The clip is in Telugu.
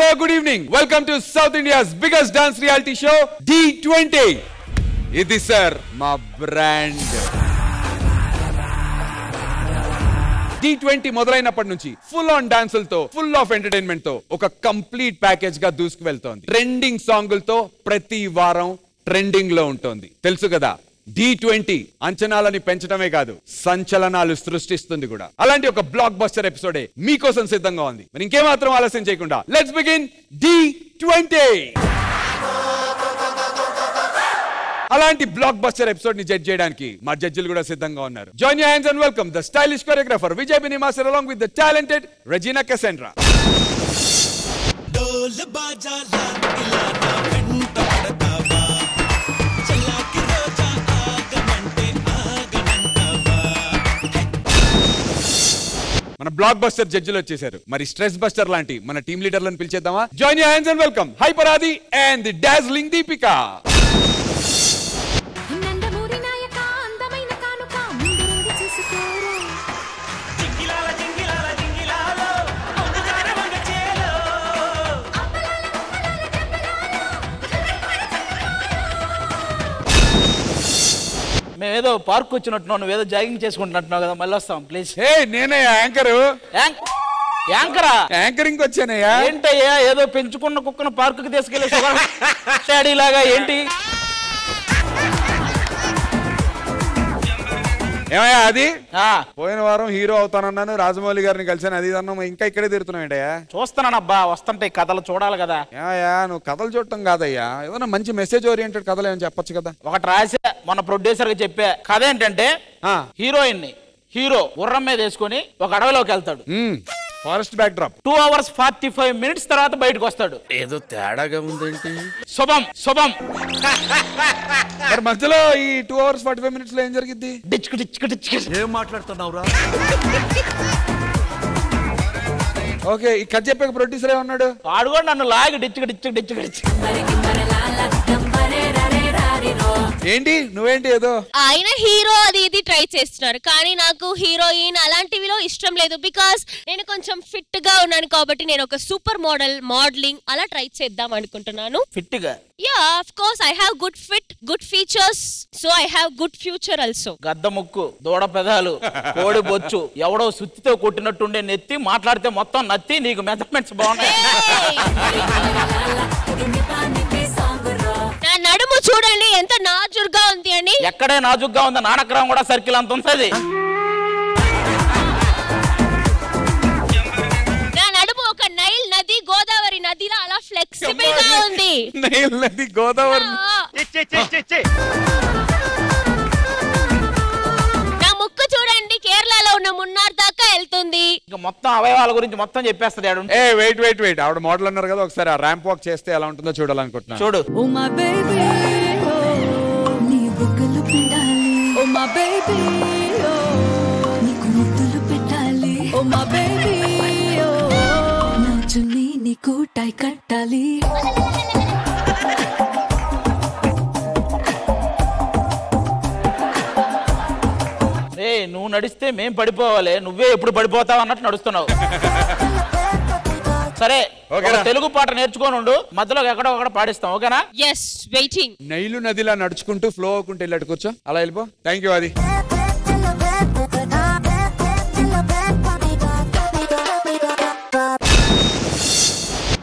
Hello, good evening. Welcome to South India's biggest dance reality show, D20. Idi sir, my brand. D20 మొదలైనప్పటి నుంచి ఫుల్ ఆన్ డాన్సులతో ఫుల్ ఆఫ్ ఎంటర్టైన్మెంట్ తో ఒక కంప్లీట్ ప్యాకేజ్ గా దూసుకు వెళ్తోంది. ట్రెండింగ్ సాంగులతో ప్రతి వారం ట్రెండింగ్ లో ఉంటుంది. తెలుసు కదా, D20 అంచనాలని పెంచడమే కాదు, సంచలనాలు సృష్టిస్తుంది కూడా. అలాంటి ఒక బ్లాక్ బస్టర్ ఎపిసోడే మీకోసం సిద్ధంగా ఉంది. మరి ఇంకేమాత్రం ఆలస్యం చేయకుండా లెట్స్ బిగిన్ D20. అలాంటి బ్లాక్ బస్టర్ ఎపిసోడ్ ని జడ్జ్ చేయడానికి మా జడ్జిలు కూడా సిద్ధంగా ఉన్నారు. Join your hands and welcome the stylish choreographer Vijay Bini master along with the talented Regina Cassandra. మన బ్లాక్ బస్టర్ జడ్జిలు వచ్చేసారు. మరి స్ట్రెస్ బస్టర్ లాంటి మన టీమ్ లీడర్లను పిలిచేద్దామా? Join your hands and welcome Hyper Aadi and the dazzling Deepika. మేమేదో పార్క్ వచ్చినట్టున్నావు, నువ్వేదో జాగింగ్ చేసుకుంటున్నట్టున్నావు కదా, మళ్ళీ వస్తాం ప్లీజ్. హే, నేనే యాంకరు. యాంకరా? యాంకరింగ్ వచ్చానయ్యా. ఏంటయ్యా ఏదో పెంచుకున్న కుక్కను పార్కుకి తీసుకెళ్లి స్టాడీ లాగా ఏంటి? ఏమయ్యా అది? పోయిన వారం హీరో అవుతానన్నాను, రాజమౌళి గారిని కలిసాను, అది అన్నాము, ఇంకా ఇక్కడే తిరుగుతున్నావు ఏంటయ్యా? చూస్తున్నానబ్బా, వస్తుంటాయి కథలు చూడాలి కదా. ఏమయ్యా నువ్వు కథలు చూడటం కాదయ్యా, ఏదైనా మంచి మెసేజ్ ఓరియంటెడ్ కథలు ఏమని చెప్పొచ్చు కదా. ఒకటి రాసా, మన ప్రొడ్యూసర్ కి చెప్పా. కథ ఏంటంటే హీరోయిన్ ని హీరో గుర్రం మీద వేసుకుని ఒక అడవిలోకి వెళ్తాడు. Forest back drop. 2 hours 45 minutes తర్వాత బయటకు వస్తాడు. ఏదో తేడాగా ఉందేంటి? శుభం. మరి మధ్యలో ఈ 2 hours 45 minutes లో ఏం జరిగింది? ఏం మాట్లాడుతున్నావురా? ఓకే, ఈ కథ చెప్పే ప్రొడ్యూసర్ ఏమన్నాడు? వాడు కూడా నన్ను లాగి డిచ్చి ఏంటి నువ్వేంటి ఏదో ఆయన హీరో అది ఇది ట్రై చేస్తున్నారు, కానీ నాకు హీరోయిన్ అలాంటివిలో ఇష్టం లేదు. బికాస్ నేను కొంచెం ఫిట్ గా ఉన్నాను కాబట్టి నేను ఒక సూపర్ మోడలింగ్ అలా ట్రై చేద్దాం అనుకుంటున్నాను. ఫిట్ గా? Yeah, of course I have good fit, good features, so I have good future also. గద్ద ముక్కు, దూడ పెదాలు, కోడి బొచ్చు, ఎవడో సుత్తితో కొట్టినట్టుండే నెత్తి, మాట్లాడితే మొత్తం నత్తి, నీకు మెజర్మెంట్స్ బాగుంటాయి. నా నడుము చూడండి ఎంత నాజుగ్గా ఉంది అని. ఎక్కడే నాజుగ్గా ఉంది, నానక్రమం కూడా సర్కిల్ అంత ఉంటుంది. నా నడుము ఒక నైల్ నది, గోదావరి నదిలా అలా ఫ్లెక్సిబుల్ గా ఉంది. నైల్ నది, గోదావరి. నా ముక్కు చూడండి, కేరళలో ఉన్న మున్నార్ దాకా వెళ్తుంది. ఇంకా మొత్తం అవయవాల గురించి మొత్తం చెప్పేస్తాడు. ఏ వెయిట్ ఆవిడ మోడల్ అన్నారు కదా, ఒకసారి ఆ ర్యాంప్ వాక్ చేస్తే ఎలా ఉంటుందో చూడాలనుకుంటున్నా. చూడు. కట్టాలి. నువ్వు నడిస్తే మేం పడిపోవాలి, నువ్వే ఎప్పుడు పడిపోతావు అన్నట్టు నడుస్తున్నావు. సరే, తెలుగు పాట నేర్చుకోనుండు, మధ్యలో ఎక్కడో ఒకడ పాడిస్తాం, ఓకేనా? yes, waiting. నైలు నదిలా నడుచుకుంటూ ఫ్లో అవ్వకుంటూ వెళ్ళాడు, కూర్చో, అలా వెళ్ళిపో. Thank you. అది